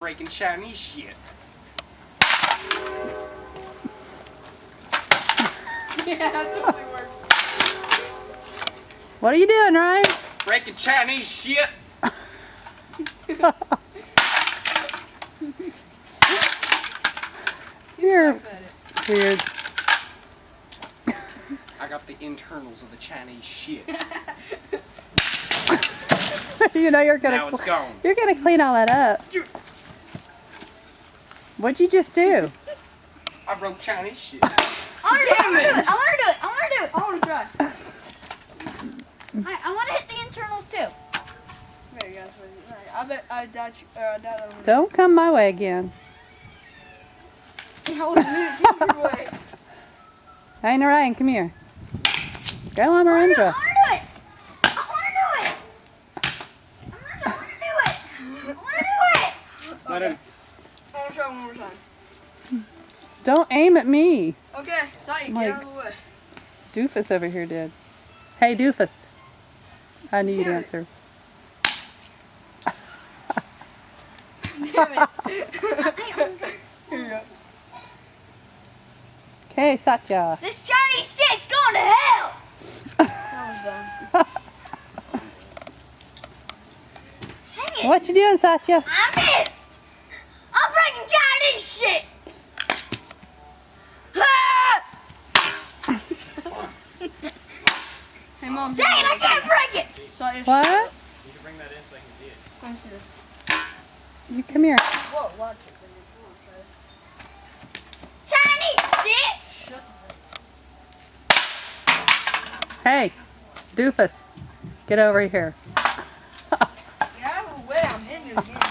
breaking Chinese shit. Yeah, that totally worked. What are you doing, Ryan? Breaking Chinese shit. You're Sucks at it. weird. I got the internals of the Chinese shit. You know you're Now it's gonna gone. you're gonna clean all that up. What'd you just do? I broke Chinese shit. I want to do it. I want to try. hit the internals too. There you guys. I bet I doubt you. I doubt that one. Don't come my way again. How was it? Keep your way. Hey, Ryan, come here. Go, I Amarendra. want to do it. I want to do it. I want to do it. I want to do it. Let him. I want to try one more time. Don't aim at me. Okay, Sai, Like- get out of the way. Doofus over here did. Hey, Doofus. I need an answer. Damn it. Here you go. Okay, Satya. This Chinese shit's going to hell. That was done. Dang it. What you doing, Satya? I missed. I'm breaking Chinese shit. Ah! Hey, Mom. Dang it, I can't break it. Sai, What? You can bring that in so I can see it. Let me see this. You come here. Whoa, watch it. Chinese shit. Shut Hey, Doofus. Get over here. the Get out of the way. I'm hitting you again.